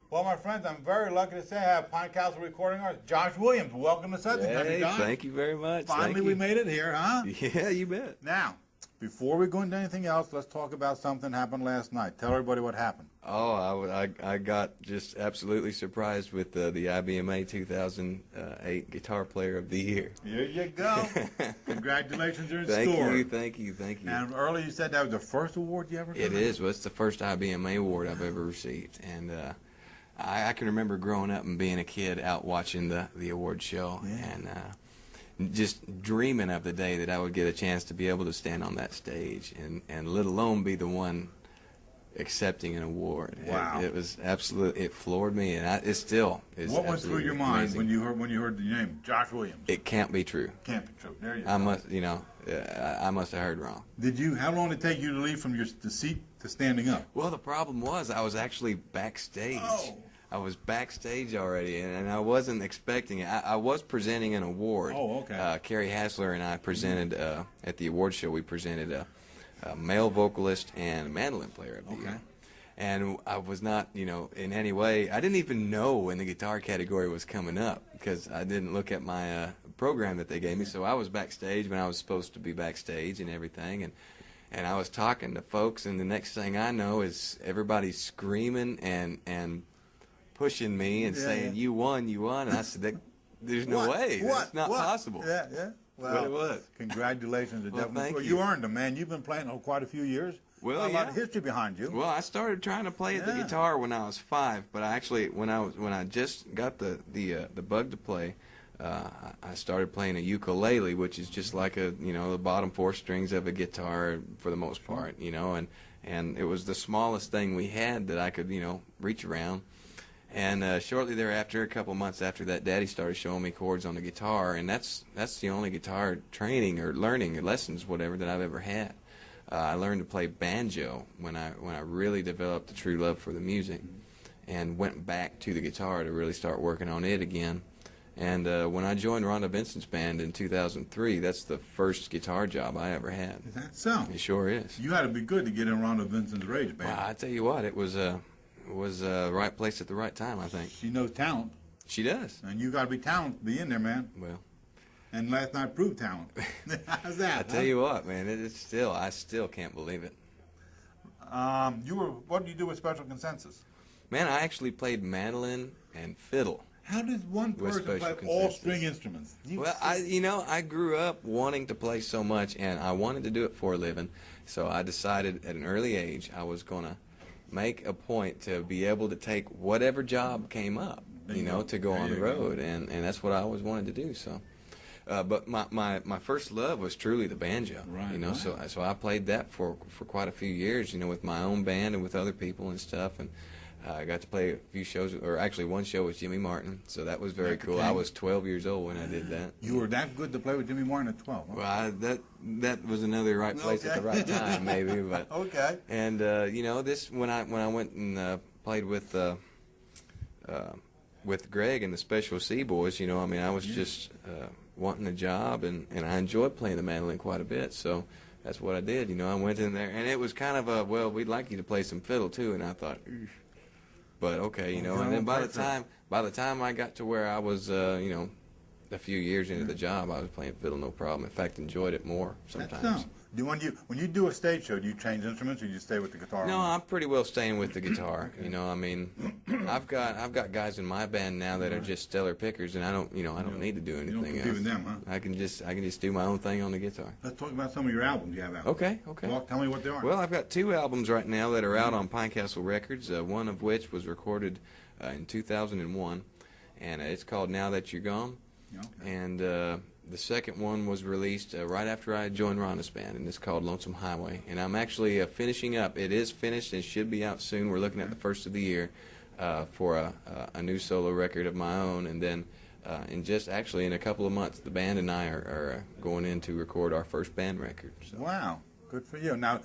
Well, my friends, I'm very lucky to say I have Pine Castle recording artist Josh Williams. Welcome to Southern Country, Hey, Josh. thank you very much. Finally, we made it here, huh? Yeah, you bet. Now, before we go into anything else, let's talk about something that happened last night. Tell everybody what happened. Oh, I got just absolutely surprised with the IBMA 2008 Guitar Player of the Year. Here you go. Congratulations are in Thank store. Thank you. And earlier you said that was the first award you ever got? It is. Well, it's the first IBMA award I've ever received, and I can remember growing up and being a kid out watching the award show, and just dreaming of the day that I would get a chance to be able to stand on that stage, and let alone be the one accepting an award. Wow! It was absolutely, it floored me, and it still is. What went through your mind amazing. when you heard the name Josh Williams? It can't be true. Can't be true. There you go. I must have heard wrong. Did you? How long did it take you to leave from the seat to standing up? Well, the problem was I was actually backstage. Oh. I was backstage already, and I wasn't expecting it. I was presenting an award. Oh, okay. Carrie Hassler and I presented, at the award show, we presented a male vocalist and mandolin player of the year. And I was not, in any way, I didn't even know when the guitar category was coming up because I didn't look at my program that they gave me. So I was backstage when I was supposed to be backstage and everything. And I was talking to folks, and the next thing I know is everybody screaming and pushing me and saying, you won, and I said, there's no way, that's not possible. Yeah. Well, but it was. Congratulations. Thank you. You earned them, man. You've been playing quite a few years. Well, a lot of history behind you. Well, I started trying to play the guitar when I was 5, but I actually, when I just got the bug to play, I started playing a ukulele, which is just like the bottom 4 strings of a guitar for the most part, and it was the smallest thing we had that I could, reach around. And shortly thereafter, a couple months after that, Daddy started showing me chords on the guitar, and that's the only guitar training or learning or lessons, whatever, that I've ever had. I learned to play banjo when I really developed a true love for the music, and went back to the guitar to really start working on it again. And when I joined Rhonda Vincent's band in 2003, that's the first guitar job I ever had. Is that so? It sure is. You had to be good to get in Rhonda Vincent's Rage band. Well, I tell you what, it was the right place at the right time, I think. She knows talent. She does. And you got to be talented to be in there, man. Well. And last night proved talent. How's that? I tell you what, man, I still can't believe it. What did you do with Special Consensus? Man, I actually played mandolin and fiddle. How does one person play all string instruments? Well, I grew up wanting to play so much, and I wanted to do it for a living. So I decided at an early age I was going to make a point to be able to take whatever job came up, to go on the road, and that's what I always wanted to do. So, but my first love was truly the banjo, right. So I played that for quite a few years, with my own band and with other people and stuff, and I got to play a few shows, or actually one show with Jimmy Martin, so that was very cool. I was 12 years old when I did that. You were that good to play with Jimmy Martin at 12? Huh? Well, that was another right place at the right time, maybe. But okay. And this when I went and played with Greg and the Special C Boys, I was just wanting a job, and I enjoyed playing the mandolin quite a bit, so that's what I did. I went in there, and it was kind of we'd like you to play some fiddle too, and I thought, but okay, and then by the time I got to where I was, a few years into the job, I was playing fiddle no problem. In fact, enjoyed it more sometimes. When you do a stage show, do you change instruments, or do you stay with the guitar? No, I'm pretty well staying with the guitar. I've got guys in my band now that are just stellar pickers, and I don't need to do anything you don't compete else. with them, huh? I can just do my own thing on the guitar. Let's talk about some of your albums you have out. Okay. Well, tell me what they are. Well, I've got 2 albums right now that are out on Pine Castle Records. One of which was recorded in 2001, and it's called Now That You're Gone. Okay. And the second one was released right after I joined Rhonda's band, and it's called Lonesome Highway. And I'm actually finishing up. It is finished and should be out soon. We're looking at the first of the year for a new solo record of my own. And then in a couple of months, the band and I are going in to record our first band record. So. Wow. Good for you. Now,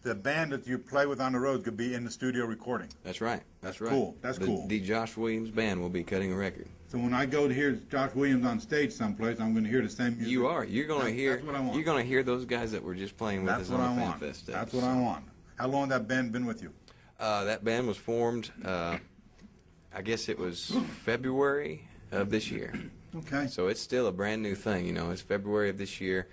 the band that you play with on the road could be in the studio recording. That's right. That's right. Cool. That's cool. The Josh Williams band will be cutting a record. So when I go to hear Josh Williams on stage someplace, I'm going to hear the same music. You are. You're going to hear. That's what I want. You're going to hear those guys that were just playing with us on the Fan Fest. That's what I want. How long has that band been with you? That band was formed I guess it was February of this year. Okay. So it's still a brand new thing, you know. It's February of this year.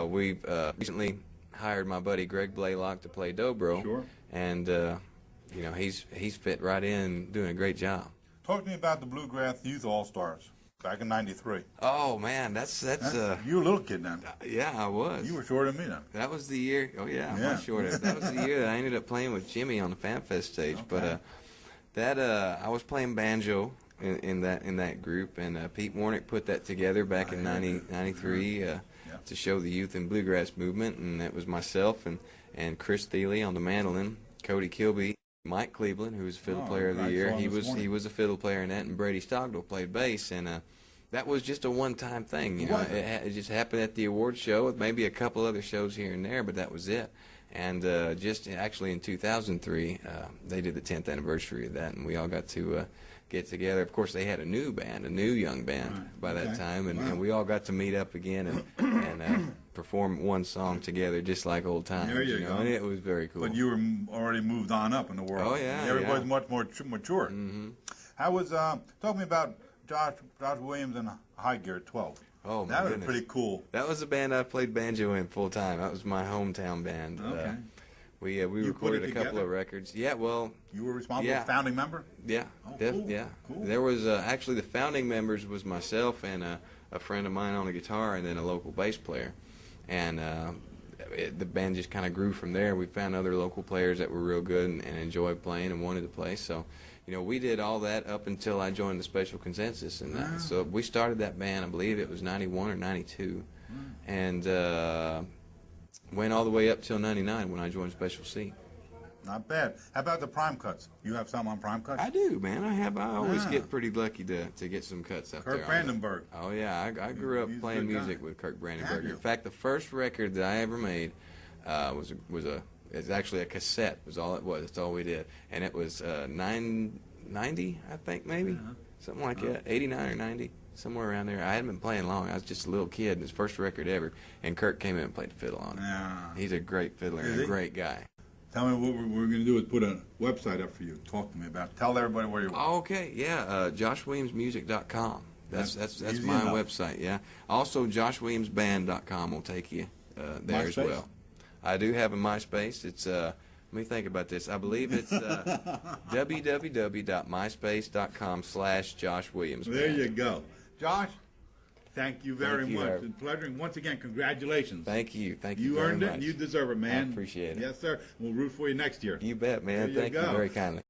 We've recently hired my buddy Greg Blaylock to play dobro. Sure. And you know, he's fit right in, doing a great job. Talk to me about the Bluegrass Youth All-Stars back in '93. Oh man, that's You were a little kid then. yeah, I was. You were shorter than me then. That was the year. Oh yeah, Yeah. much shorter. That was the year that I ended up playing with Jimmy on the FanFest stage. Okay. But I was playing banjo in that group, and Pete Warnick put that together back in '93 to show the youth and bluegrass movement, and it was myself and Chris Thiele on the mandolin, Cody Kilby, Mike Cleveland, who was fiddle player of the year. He was a fiddle player in that, and Brady Stockdale played bass, and that was just a one-time thing. You know, it just happened at the award show, with maybe a couple other shows here and there, but that was it. And just actually in 2003, they did the 10th anniversary of that, and we all got to get together. Of course, they had a new young band by that time, and we all got to meet up again and perform one song together, just like old times. There you go. And it was very cool. But you were already moved on up in the world. Oh yeah, everybody's much more mature. Mm-hmm. How was talk to me about Josh Williams and High Gear 12. Oh my that was goodness. pretty cool. That was the band I played banjo in full time. That was my hometown band. Okay. We You recorded put it a couple together? of records. Yeah, well, You were responsible, Yeah. founding member. yeah, Oh, cool. yeah. Cool. There was actually the founding members was myself and a friend of mine on the guitar, and then a local bass player, and the band just kind of grew from there. We found other local players that were real good and enjoyed playing and wanted to play. So, you know, we did all that up until I joined the Special Consensus, and Wow. so we started that band. I believe it was '91 or '92, and went all the way up till '99 when I joined Special C. Not bad. How about the prime cuts? You have some on prime cuts? I do, man. I always Yeah. get pretty lucky to get some cuts up Kirk there. Brandenburg. Oh yeah, I grew up He's a playing good guy. music with Kirk Have Brandenburg. you? In fact, the first record that I ever made it's actually a cassette. Was all it was. That's all we did, and it was 90, I think maybe something like that, 89 or 90, somewhere around there. I hadn't been playing long. I was just a little kid. His first record ever, and Kirk came in and played the fiddle on it. Yeah. He's a great fiddler Is and a he? great guy. Tell me what we're going to do is put a website up for you. Talk to me about it. Tell everybody where you are. Oh, okay, yeah, joshwilliamsmusic.com. That's Easy my enough. website, yeah. Also, joshwilliamsband.com will take you there as MySpace? well. I do have a MySpace. It's let me think about this. I believe it's www.myspace.com/joshwilliamsband. There you go. Josh, thank you very Thank you, much. Herb. It's a pleasure. And once again, congratulations. Thank you very You earned it, much. and you deserve it, man. I appreciate it. Yes, sir. We'll root for you next year. You bet, man. There you Thank you go. very kindly.